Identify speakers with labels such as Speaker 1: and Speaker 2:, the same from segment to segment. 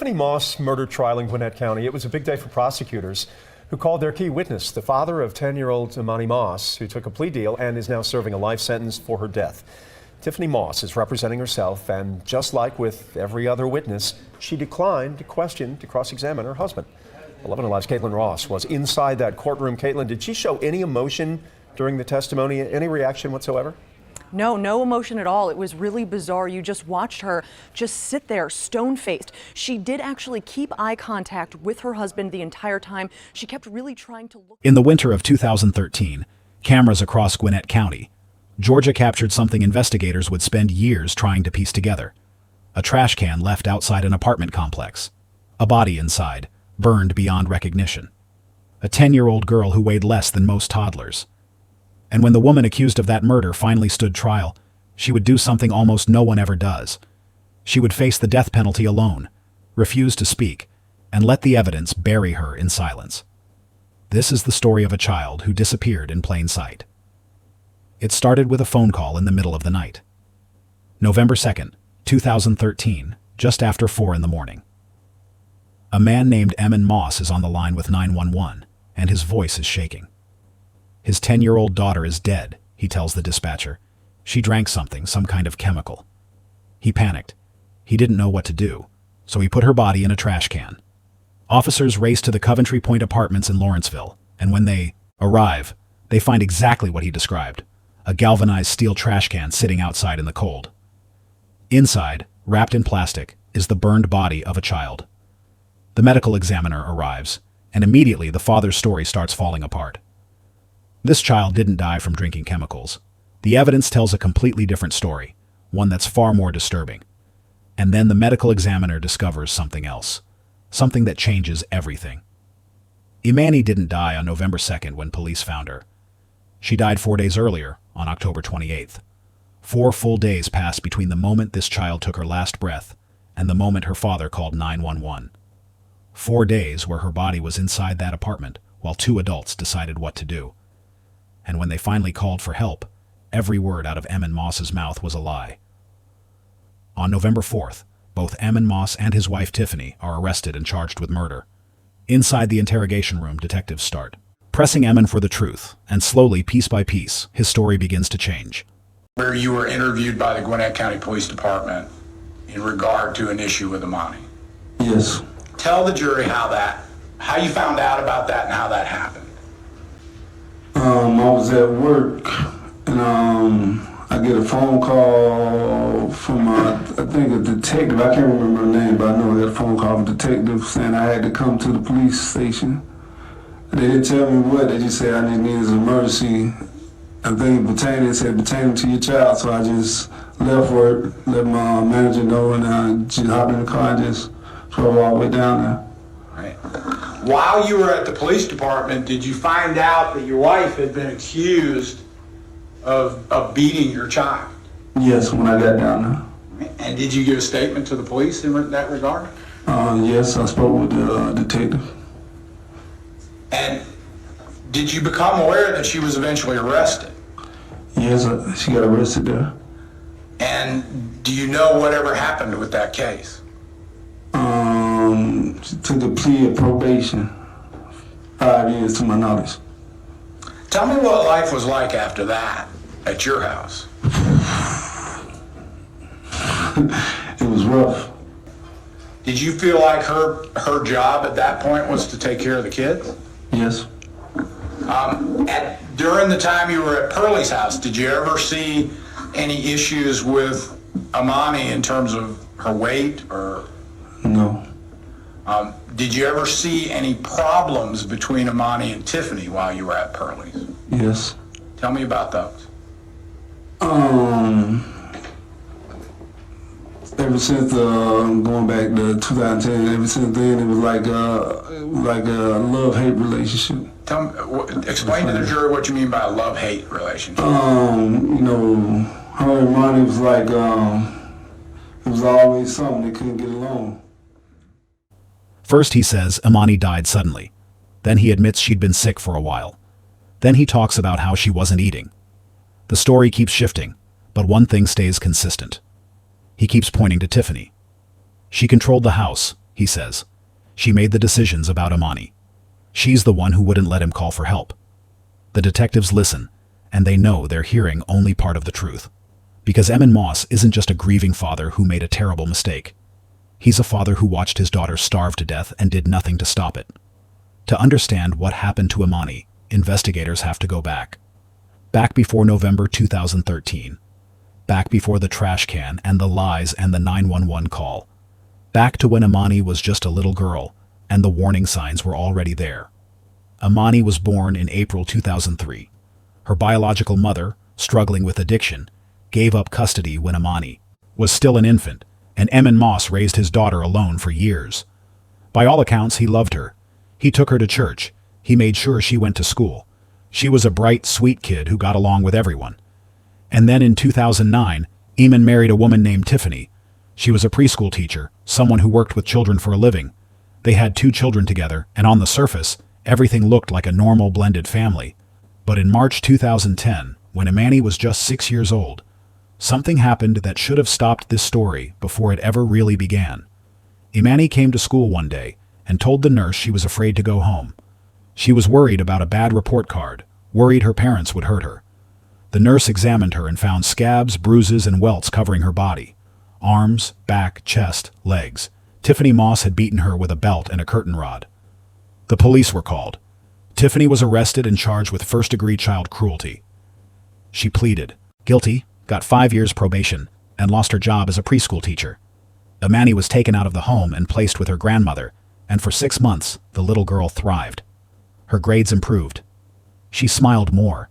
Speaker 1: Tiffany Moss murder trial in Gwinnett County. It was a big day for prosecutors who called their key witness, the father of 10-year-old Emani Moss, who took a plea deal and is now serving a life sentence for her death. Tiffany Moss is representing herself, and just like with every other witness, she declined to cross-examine her husband. 11 Alive's Caitlin Ross was inside that courtroom. Caitlin, did she show any emotion during the testimony, any reaction whatsoever?
Speaker 2: No emotion at all. It was really bizarre. You just watched her just sit there stone-faced. She did actually keep eye contact with her husband the entire time. She kept really trying to look.
Speaker 3: In the winter of 2013, cameras across Gwinnett County, Georgia captured something investigators would spend years trying to piece together. A trash can left outside an apartment complex. A body inside, burned beyond recognition. A 10-year-old girl who weighed less than most toddlers. And when the woman accused of that murder finally stood trial, she would do something almost no one ever does. She would face the death penalty alone, refuse to speak, and let the evidence bury her in silence. This is the story of a child who disappeared in plain sight. It started with a phone call in the middle of the night. November 2nd, 2013, just after 4 in the morning. A man named Emani Moss is on the line with 911, and his voice is shaking. His 10-year-old daughter is dead, he tells the dispatcher. She drank something, some kind of chemical. He panicked. He didn't know what to do, so he put her body in a trash can. Officers race to the Coventry Point Apartments in Lawrenceville, and when they arrive, they find exactly what he described, a galvanized steel trash can sitting outside in the cold. Inside, wrapped in plastic, is the burned body of a child. The medical examiner arrives, and immediately the father's story starts falling apart. This child didn't die from drinking chemicals. The evidence tells a completely different story, one that's far more disturbing. And then the medical examiner discovers something else, something that changes everything. Emani didn't die on November 2nd when police found her. She died 4 days earlier, on October 28th. 4 full days passed between the moment this child took her last breath and the moment her father called 911. 4 days where her body was inside that apartment while 2 adults decided what to do. And when they finally called for help, every word out of Emani Moss's mouth was a lie. On November 4th, both Emani Moss and his wife Tiffany are arrested and charged with murder. Inside the interrogation room, detectives start pressing Emani for the truth, and slowly, piece by piece, his story begins to change.
Speaker 4: Where you were interviewed by the Gwinnett County Police Department in regard to an issue with Emani.
Speaker 5: Yes.
Speaker 4: Tell the jury how you found out about that and how that happened.
Speaker 5: I was at work, and I get a phone call from I think a detective. I can't remember her name, but I know I got a phone call from a detective saying I had to come to the police station. They didn't tell me what. They just said I needed an emergency. I think pertaining to your child. So I just left work, let my manager know, and I just hopped in the car and just drove all the way down there.
Speaker 4: Right. While you were at the police department, did you find out that your wife had been accused of beating your child?
Speaker 5: Yes, when I got down there.
Speaker 4: And did you give a statement to the police in that regard?
Speaker 5: Yes, I spoke with the detective.
Speaker 4: And did you become aware that she was eventually arrested?
Speaker 5: Yes, she got arrested there.
Speaker 4: And do you know whatever happened with that case?
Speaker 5: She took a plea of probation, 5 years to my knowledge.
Speaker 4: Tell me what life was like after that at your house.
Speaker 5: It was rough.
Speaker 4: Did you feel like her job at that point was to take care of the kids?
Speaker 5: Yes.
Speaker 4: During the time you were at Pearlie's house, did you ever see any issues with Emani in terms of her weight or?
Speaker 5: No.
Speaker 4: Did you ever see any problems between Emani and Tiffany while you were at Pearlie's?
Speaker 5: Yes.
Speaker 4: Tell me about those.
Speaker 5: Ever since going back to 2010, ever since then it was like a love-hate relationship.
Speaker 4: Explain to the jury what you mean by a love-hate relationship.
Speaker 5: You know, her and Emani was like it was always something. They couldn't get along.
Speaker 3: First he says Emani died suddenly. Then he admits she'd been sick for a while. Then he talks about how she wasn't eating. The story keeps shifting, but one thing stays consistent. He keeps pointing to Tiffany. She controlled the house, he says. She made the decisions about Emani. She's the one who wouldn't let him call for help. The detectives listen, and they know they're hearing only part of the truth. Because Emani Moss isn't just a grieving father who made a terrible mistake. He's a father who watched his daughter starve to death and did nothing to stop it. To understand what happened to Emani, investigators have to go back. Back before November 2013. Back before the trash can and the lies and the 911 call. Back to when Emani was just a little girl, and the warning signs were already there. Emani was born in April 2003. Her biological mother, struggling with addiction, gave up custody when Emani was still an infant, and Emani Moss raised his daughter alone for years. By all accounts, he loved her. He took her to church. He made sure she went to school. She was a bright, sweet kid who got along with everyone. And then in 2009, Emani married a woman named Tiffany. She was a preschool teacher, someone who worked with children for a living. They had 2 children together, and on the surface, everything looked like a normal blended family. But in March 2010, when Emani was just 6 years old, something happened that should have stopped this story before it ever really began. Emani came to school one day and told the nurse she was afraid to go home. She was worried about a bad report card, worried her parents would hurt her. The nurse examined her and found scabs, bruises, and welts covering her body. Arms, back, chest, legs. Tiffany Moss had beaten her with a belt and a curtain rod. The police were called. Tiffany was arrested and charged with first-degree child cruelty. She pleaded guilty, got 5 years probation, and lost her job as a preschool teacher. Emani was taken out of the home and placed with her grandmother, and for 6 months, the little girl thrived. Her grades improved. She smiled more.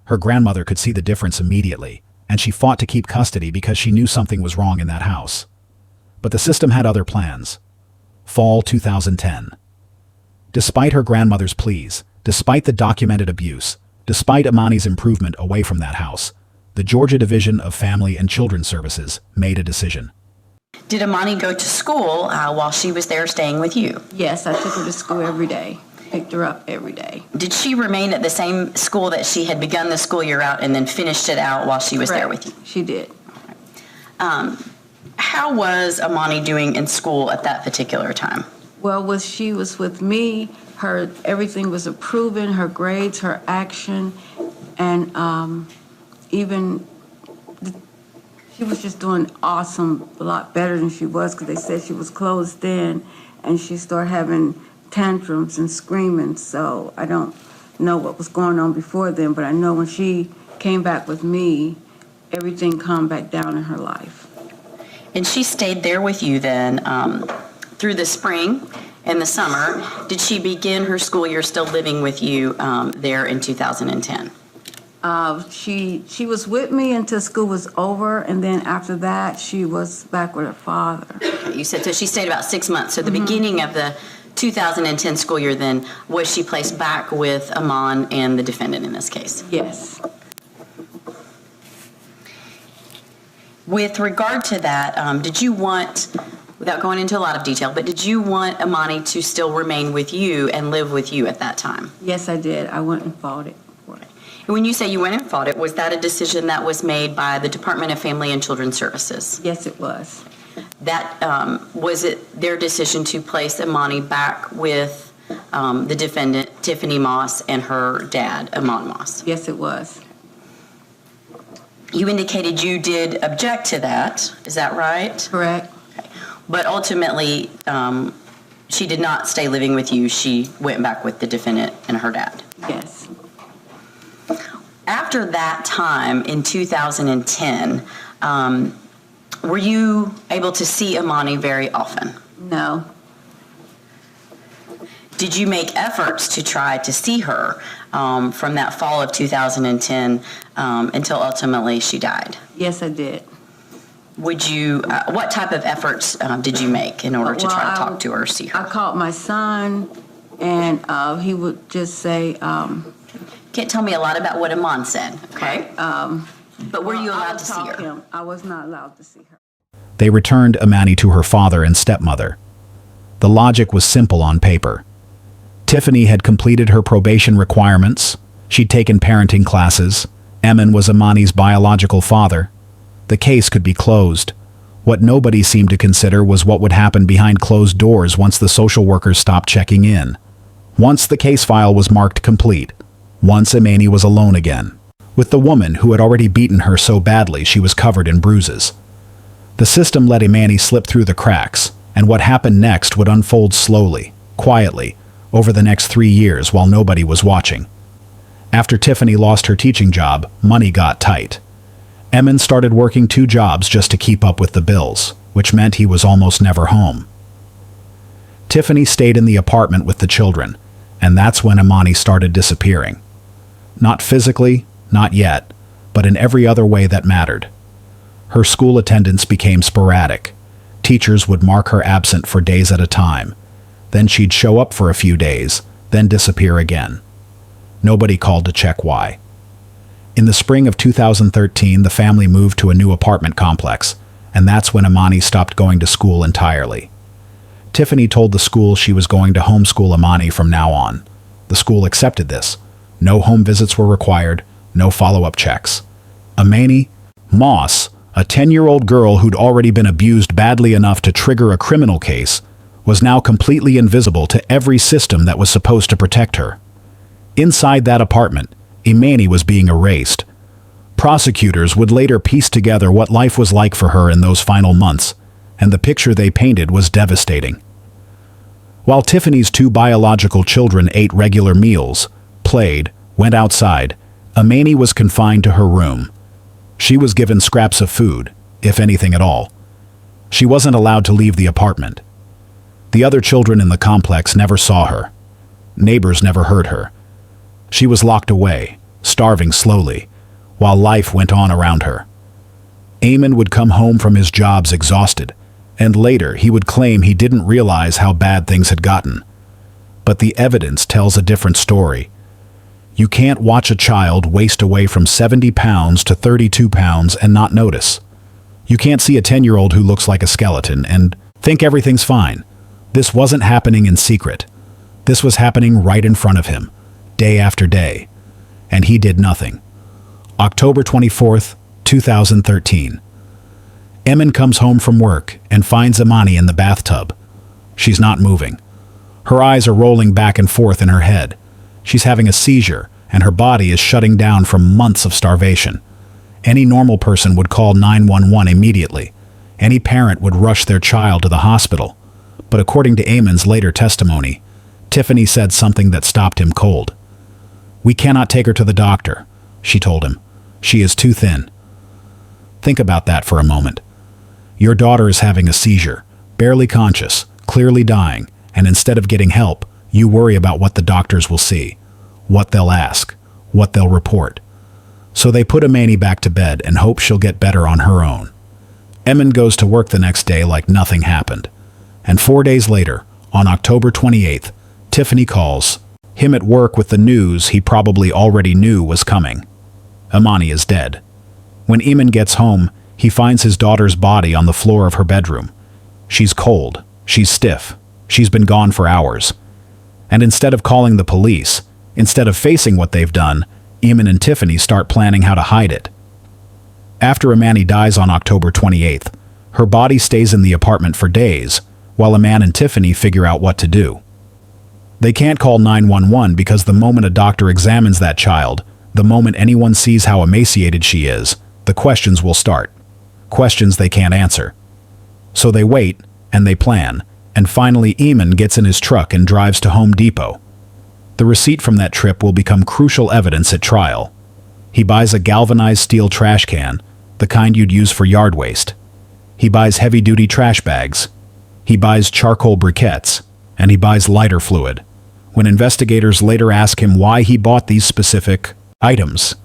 Speaker 3: Her grandmother could see the difference immediately, and she fought to keep custody because she knew something was wrong in that house. But the system had other plans. Fall 2010. Despite her grandmother's pleas, despite the documented abuse, despite Emani's improvement away from that house, the Georgia Division of Family and Children's Services made a decision.
Speaker 6: Did Emani go to school while she was there staying with you?
Speaker 7: Yes, I took her to school every day, picked her up every day.
Speaker 6: Did she remain at the same school that she had begun the school year out and then finished it out while she was there with you?
Speaker 7: She did.
Speaker 6: How was Emani doing in school at that particular time?
Speaker 7: Well, she was with me, everything was approving, her grades, her action, and she was just doing awesome, a lot better than she was, because they said she was closed in, and she started having tantrums and screaming. So I don't know what was going on before then, but I know when she came back with me, everything calmed back down in her life.
Speaker 6: And she stayed there with you then through the spring and the summer. Did she begin her school year still living with you there in 2010?
Speaker 7: She was with me until school was over, and then after that, she was back with her father.
Speaker 6: You said so she stayed about 6 months. So the beginning of the 2010 school year then, was she placed back with Emani and the defendant in this case?
Speaker 7: Yes.
Speaker 6: With regard to that, did you want, without going into a lot of detail, but did you want Emani to still remain with you and live with you at that time?
Speaker 7: Yes, I did. I went and fought it for it.
Speaker 6: And when you say you went and fought it, was that a decision that was made by the Department of Family and Children's Services?
Speaker 7: Yes, it was.
Speaker 6: That was it their decision to place Emani back with the defendant, Tiffany Moss, and her dad, Emani Moss?
Speaker 7: Yes, it was.
Speaker 6: You indicated you did object to that. Is that right?
Speaker 7: Correct.
Speaker 6: Okay. But ultimately, she did not stay living with you. She went back with the defendant and her dad.
Speaker 7: Yes.
Speaker 6: After that time in 2010, were you able to see Emani very often?
Speaker 7: No.
Speaker 6: Did you make efforts to try to see her from that fall of 2010 until ultimately she died?
Speaker 7: Yes, I did.
Speaker 6: Would you, what type of efforts did you make in order to try to talk to her or see her?
Speaker 7: I called my son, and he would just say...
Speaker 6: Can't tell me a lot about what Emani said, okay? But were you allowed to see her?
Speaker 7: I was not allowed to see her.
Speaker 3: They returned Emani to her father and stepmother. The logic was simple on paper. Tiffany had completed her probation requirements. She'd taken parenting classes. Emani was Emani's biological father. The case could be closed. What nobody seemed to consider was what would happen behind closed doors once the social workers stopped checking in. Once the case file was marked complete. Once Emani was alone again, with the woman who had already beaten her so badly she was covered in bruises. The system let Emani slip through the cracks, and what happened next would unfold slowly, quietly, over the next 3 years while nobody was watching. After Tiffany lost her teaching job, money got tight. Emani started working 2 jobs just to keep up with the bills, which meant he was almost never home. Tiffany stayed in the apartment with the children, and that's when Emani started disappearing. Not physically, not yet, but in every other way that mattered. Her school attendance became sporadic. Teachers would mark her absent for days at a time. Then she'd show up for a few days, then disappear again. Nobody called to check why. In the spring of 2013, the family moved to a new apartment complex, and that's when Emani stopped going to school entirely. Tiffany told the school she was going to homeschool Emani from now on. The school accepted this. No home visits were required, no follow-up checks. Tiffany Moss, a 10-year-old girl who'd already been abused badly enough to trigger a criminal case, was now completely invisible to every system that was supposed to protect her. Inside that apartment, Emani was being erased. Prosecutors would later piece together what life was like for her in those final months, and the picture they painted was devastating. While Tiffany's 2 biological children ate regular meals, played, went outside, Emani was confined to her room. She was given scraps of food, if anything at all. She wasn't allowed to leave the apartment. The other children in the complex never saw her. Neighbors never heard her. She was locked away, starving slowly, while life went on around her. Emani would come home from his jobs exhausted, and later he would claim he didn't realize how bad things had gotten. But the evidence tells a different story. You can't watch a child waste away from 70 pounds to 32 pounds and not notice. You can't see a 10-year-old who looks like a skeleton and think everything's fine. This wasn't happening in secret. This was happening right in front of him, day after day. And he did nothing. October 24th, 2013. Emani comes home from work and finds Emani in the bathtub. She's not moving. Her eyes are rolling back and forth in her head. She's having a seizure, and her body is shutting down from months of starvation. Any normal person would call 911 immediately. Any parent would rush their child to the hospital. But according to Emani's later testimony, Tiffany said something that stopped him cold. "We cannot take her to the doctor," she told him. "She is too thin." Think about that for a moment. Your daughter is having a seizure, barely conscious, clearly dying, and instead of getting help, you worry about what the doctors will see, what they'll ask, what they'll report. So they put Emani back to bed and hope she'll get better on her own. Emani goes to work the next day like nothing happened. And 4 days later, on October 28th, Tiffany calls him at work with the news he probably already knew was coming. Emani is dead. When Emani gets home, he finds his daughter's body on the floor of her bedroom. She's cold, she's stiff, she's been gone for hours. And instead of calling the police, instead of facing what they've done, Emani and Tiffany start planning how to hide it. After Emani dies on October 28th, her body stays in the apartment for days, while Emani and Tiffany figure out what to do. They can't call 911 because the moment a doctor examines that child, the moment anyone sees how emaciated she is, the questions will start. Questions they can't answer. So they wait, and they plan, and finally Emani gets in his truck and drives to Home Depot. The receipt from that trip will become crucial evidence at trial. He buys a galvanized steel trash can, the kind you'd use for yard waste. He buys heavy-duty trash bags. He buys charcoal briquettes, and he buys lighter fluid. When investigators later ask him why he bought these specific items,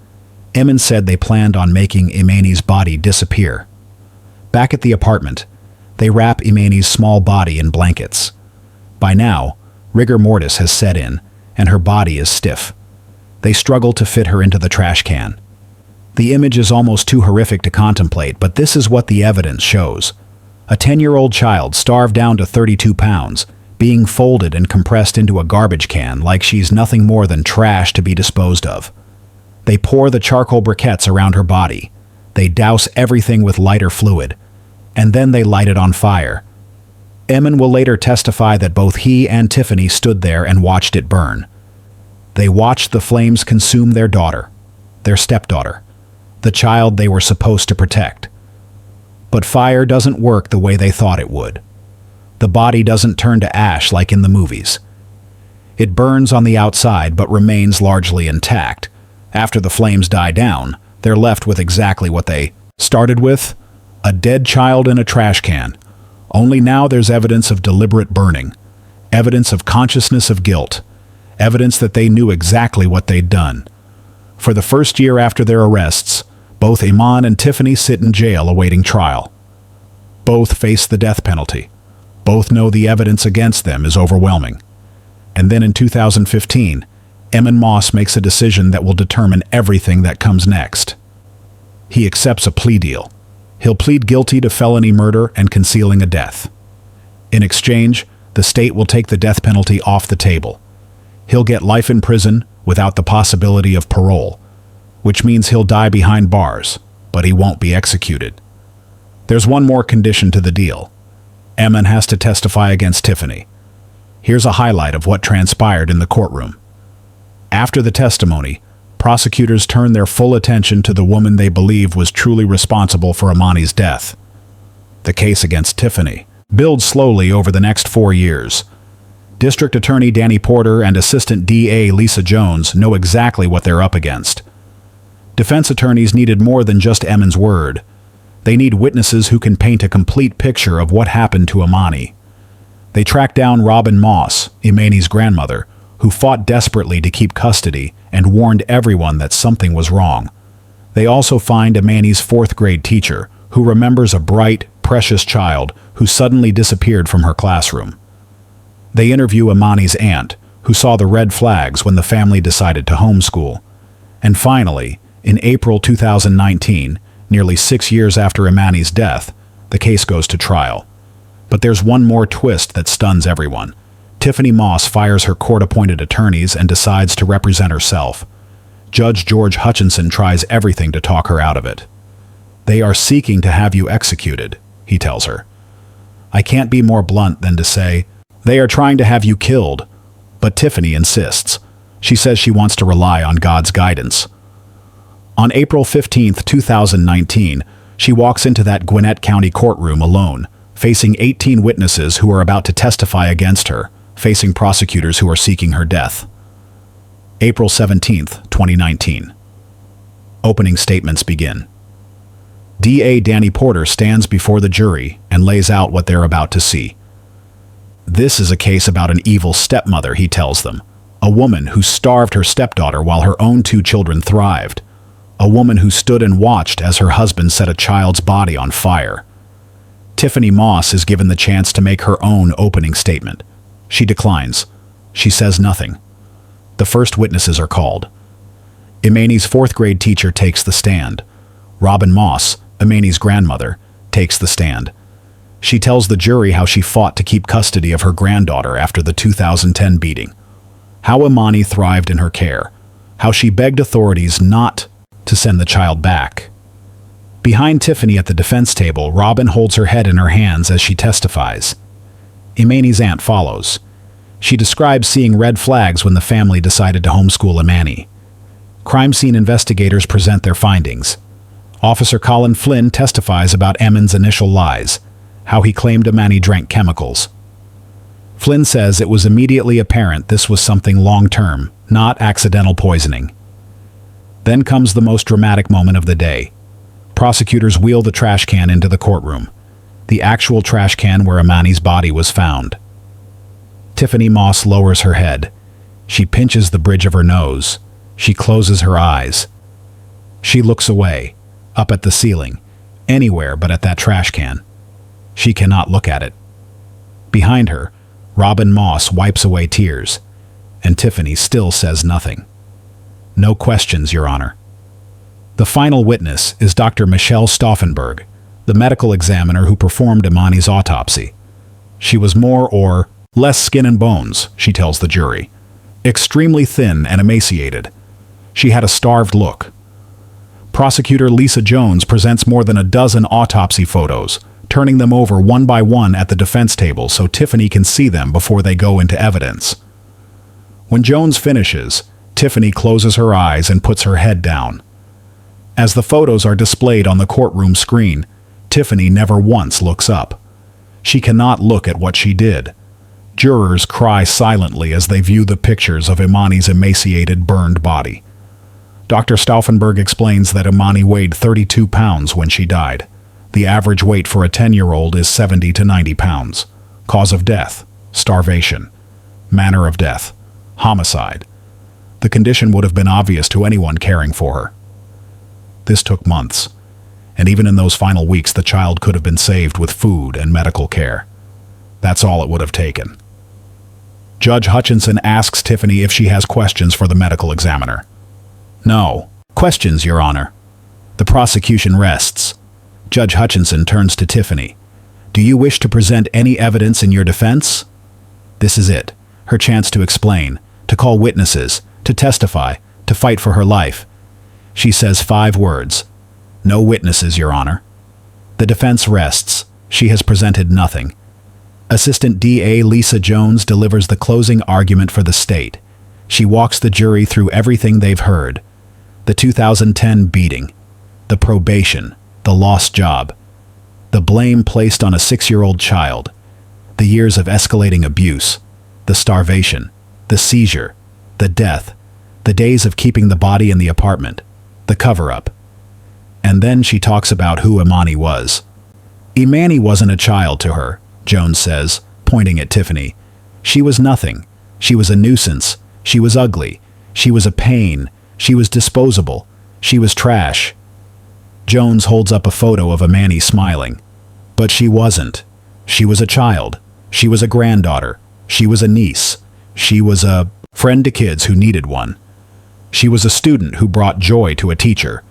Speaker 3: Emani said they planned on making Emani's body disappear. Back at the apartment, they wrap Emani's small body in blankets. By now, rigor mortis has set in, and her body is stiff. They struggle to fit her into the trash can. The image is almost too horrific to contemplate, but this is what the evidence shows. A 10-year-old child starved down to 32 pounds, being folded and compressed into a garbage can like she's nothing more than trash to be disposed of. They pour the charcoal briquettes around her body. They douse everything with lighter fluid. and then they light it on fire. Emani will later testify that both he and Tiffany stood there and watched it burn. They watched the flames consume their daughter, their stepdaughter, the child they were supposed to protect. But fire doesn't work the way they thought it would. The body doesn't turn to ash like in the movies. It burns on the outside but remains largely intact. After the flames die down, they're left with exactly what they started with: a dead child in a trash can. Only now there's evidence of deliberate burning, evidence of consciousness of guilt, evidence that they knew exactly what they'd done. For the first year after their arrests, both Emani and Tiffany sit in jail awaiting trial. Both face the death penalty. Both know the evidence against them is overwhelming. And then in 2015, Emani Moss makes a decision that will determine everything that comes next. He accepts a plea deal. He'll plead guilty to felony murder and concealing a death. In exchange, the state will take the death penalty off the table. He'll get life in prison without the possibility of parole, which means he'll die behind bars, but he won't be executed. There's one more condition to the deal. Emani has to testify against Tiffany. Here's a highlight of what transpired in the courtroom. After the testimony, prosecutors turned their full attention to the woman they believe was truly responsible for Emani's death. The case against Tiffany builds slowly over the next 4 years. District Attorney Danny Porter and Assistant DA Lisa Jones know exactly what they're up against. Defense attorneys needed more than just Emani's word. They need witnesses who can paint a complete picture of what happened to Emani. They tracked down Robin Moss, Emani's grandmother, who fought desperately to keep custody and warned everyone that something was wrong. They also find Emani's 4th grade teacher, who remembers a bright, precious child who suddenly disappeared from her classroom. They interview Emani's aunt, who saw the red flags when the family decided to homeschool. And finally, in April 2019, nearly 6 years after Emani's death, the case goes to trial. But there's one more twist that stuns everyone. Tiffany Moss fires her court-appointed attorneys and decides to represent herself. Judge George Hutchinson tries everything to talk her out of it. "They are seeking to have you executed," he tells her. "I can't be more blunt than to say, they are trying to have you killed." But Tiffany insists. She says she wants to rely on God's guidance. On April 15, 2019, she walks into that Gwinnett County courtroom alone, facing 18 witnesses who are about to testify against her, facing prosecutors who are seeking her death. April 17, 2019. Opening statements begin. DA Danny Porter stands before the jury and lays out what they're about to see. This is a case about an evil stepmother, he tells them. A woman who starved her stepdaughter while her own 2 children thrived. A woman who stood and watched as her husband set a child's body on fire. Tiffany Moss is given the chance to make her own opening statement. She declines. She says nothing. The first witnesses are called. Emani's 4th grade teacher takes the stand. Robin Moss, Emani's grandmother, takes the stand. She tells the jury how she fought to keep custody of her granddaughter after the 2010 beating. How Emani thrived in her care. How she begged authorities not to send the child back. Behind Tiffany at the defense table, Robin holds her head in her hands as she testifies. Emani's aunt follows. She describes seeing red flags when the family decided to homeschool Emani. Crime scene investigators present their findings. Officer Colin Flynn testifies about Emani's initial lies, how he claimed Emani drank chemicals. Flynn says it was immediately apparent this was something long-term, not accidental poisoning. Then comes the most dramatic moment of the day. Prosecutors wheel the trash can into the courtroom, the actual trash can where Emani's body was found. Tiffany Moss lowers her head. She pinches the bridge of her nose. She closes her eyes. She looks away, up at the ceiling, anywhere but at that trash can. She cannot look at it. Behind her, Robin Moss wipes away tears, and Tiffany still says nothing. No questions, Your Honor. The final witness is Dr. Michelle Stauffenberg, the medical examiner who performed Emani's autopsy. She was more or less skin and bones, she tells the jury. Extremely thin and emaciated. She had a starved look. Prosecutor Lisa Jones presents more than a dozen autopsy photos turning them over one by one at the defense table so Tiffany can see them before they go into evidence. When Jones finishes, Tiffany closes her eyes and puts her head down. As the photos are displayed on the courtroom screen, Tiffany never once looks up. She cannot look at what she did. Jurors cry silently as they view the pictures of Emani's emaciated, burned body. Dr. Stauffenberg explains that Emani weighed 32 pounds when she died. The average weight for a 10-year-old is 70 to 90 pounds. Cause of death: starvation. Manner of death: homicide. The condition would have been obvious to anyone caring for her. This took months, and even in those final weeks the child could have been saved with food and medical care. That's all it would have taken. Judge Hutchinson asks Tiffany if she has questions for the medical examiner. No. Questions, Your Honor. The prosecution rests. Judge Hutchinson turns to Tiffany. Do you wish to present any evidence in your defense? This is it. Her chance to explain, to call witnesses, to testify, to fight for her life. She says 5 words. No witnesses, Your Honor. The defense rests. She has presented nothing. Assistant DA Lisa Jones delivers the closing argument for the state. She walks the jury through everything they've heard. The 2010 beating, the probation, the lost job, the blame placed on a 6-year-old child, the years of escalating abuse, the starvation, the seizure, the death, the days of keeping the body in the apartment, the cover-up. And then she talks about who Emani was. Emani wasn't a child to her, Jones says, pointing at Tiffany. She was nothing. She was a nuisance. She was ugly. She was a pain. She was disposable. She was trash. Jones holds up a photo of Emani smiling. But she wasn't. She was a child. She was a granddaughter. She was a niece. She was a friend to kids who needed one. She was a student who brought joy to a teacher.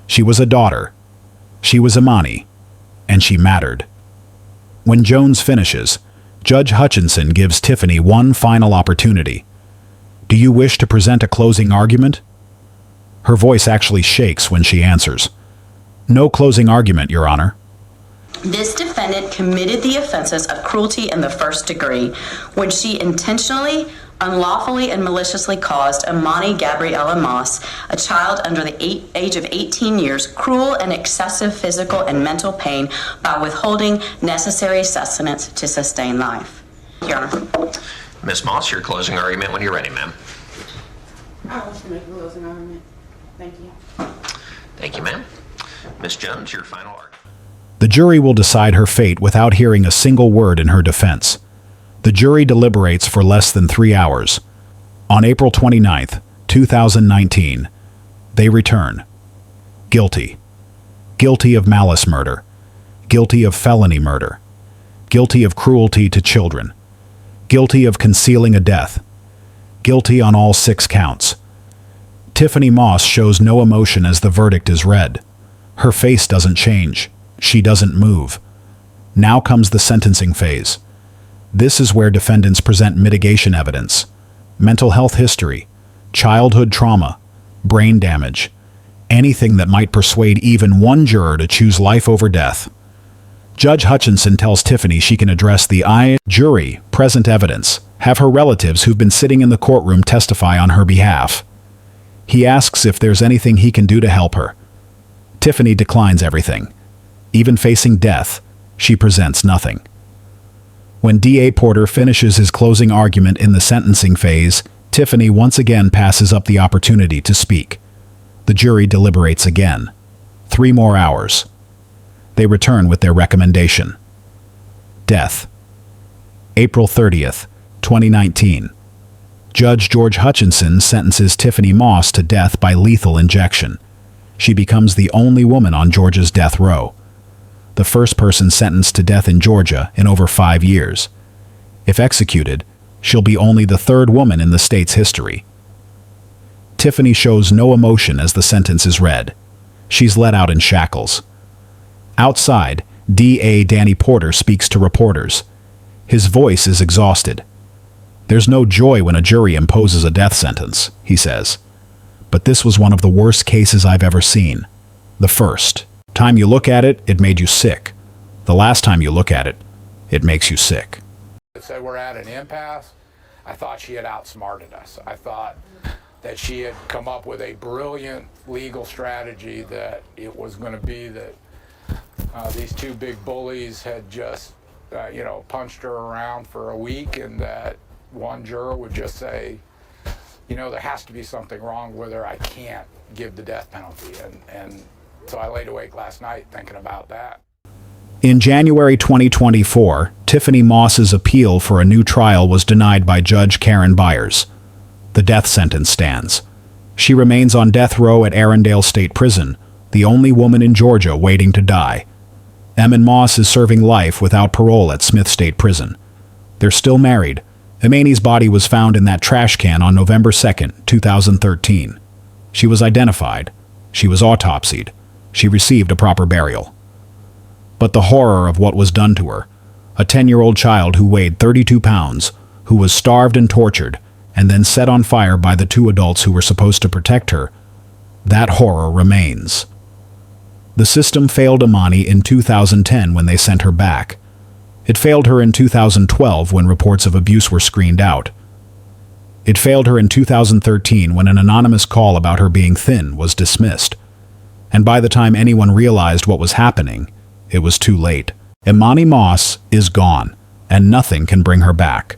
Speaker 3: She was a daughter. She was Emani. And she mattered. When Jones finishes, Judge Hutchinson gives Tiffany one final opportunity. Do you wish to present a closing argument? Her voice actually shakes when she answers. No closing argument, Your Honor.
Speaker 6: This defendant committed the offenses of cruelty in the first degree when she intentionally, unlawfully, and maliciously caused Emani Gabriella Moss, a child under the age of 18 years, cruel and excessive physical and mental pain by withholding necessary sustenance to sustain life. Your Honor.
Speaker 8: Ms. Moss, your closing argument when you're ready, ma'am.
Speaker 7: I want to make a closing argument. Thank you.
Speaker 8: Thank you, ma'am. Ms. Jones, your final argument.
Speaker 3: The jury will decide her fate without hearing a single word in her defense. The jury deliberates for less than 3 hours. On April 29th, 2019, they return. Guilty. Guilty of malice murder. Guilty of felony murder. Guilty of cruelty to children. Guilty of concealing a death. Guilty on all 6 counts. Tiffany Moss shows no emotion as the verdict is read. Her face doesn't change. She doesn't move. Now comes the sentencing phase. This is where defendants present mitigation evidence, mental health history, childhood trauma, brain damage, anything that might persuade even one juror to choose life over death. Judge Hutchinson tells Tiffany she can address the jury present evidence, have her relatives who've been sitting in the courtroom testify on her behalf. He asks if there's anything he can do to help her. Tiffany declines everything. Even facing death, she presents nothing. When D.A. Porter finishes his closing argument in the sentencing phase, Tiffany once again passes up the opportunity to speak. The jury deliberates again. 3 more hours. They return with their recommendation. Death. April 30th, 2019. Judge George Hutchinson sentences Tiffany Moss to death by lethal injection. She becomes the only woman on Georgia's death row. The first person sentenced to death in Georgia in over 5 years. If executed, she'll be only the 3rd woman in the state's history. Tiffany shows no emotion as the sentence is read. She's let out in shackles. Outside, D.A. Danny Porter speaks to reporters. His voice is exhausted. There's no joy when a jury imposes a death sentence, he says. But this was one of the worst cases I've ever seen. The first time you look at it, it made you sick. The last time you look at it, it makes you sick.
Speaker 4: It said we're at an impasse. I thought she had outsmarted us. I thought that she had come up with a brilliant legal strategy, that it was going to be that these two big bullies had just, punched her around for a week, and that one juror would just say, there has to be something wrong with her. I can't give the death penalty. And so I laid awake last night thinking about that.
Speaker 3: In January 2024, Tiffany Moss's appeal for a new trial was denied by Judge Karen Byers. The death sentence stands. She remains on death row at Arundel State Prison, the only woman in Georgia waiting to die. Emani Moss is serving life without parole at Smith State Prison. They're still married. Emani's body was found in that trash can on November 2, 2013. She was identified. She was autopsied. She received a proper burial. But the horror of what was done to her, a 10-year-old child who weighed 32 pounds, who was starved and tortured, and then set on fire by the two adults who were supposed to protect her, that horror remains. The system failed Emani in 2010 when they sent her back. It failed her in 2012 when reports of abuse were screened out. It failed her in 2013 when an anonymous call about her being thin was dismissed. And by the time anyone realized what was happening, it was too late. Emani Moss is gone, and nothing can bring her back.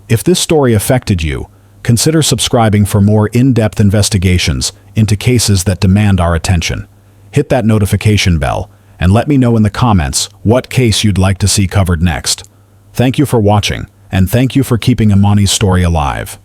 Speaker 3: If this story affected you, consider subscribing for more in-depth investigations into cases that demand our attention. Hit that notification bell, and let me know in the comments what case you'd like to see covered next. Thank you for watching, and thank you for keeping Emani's story alive.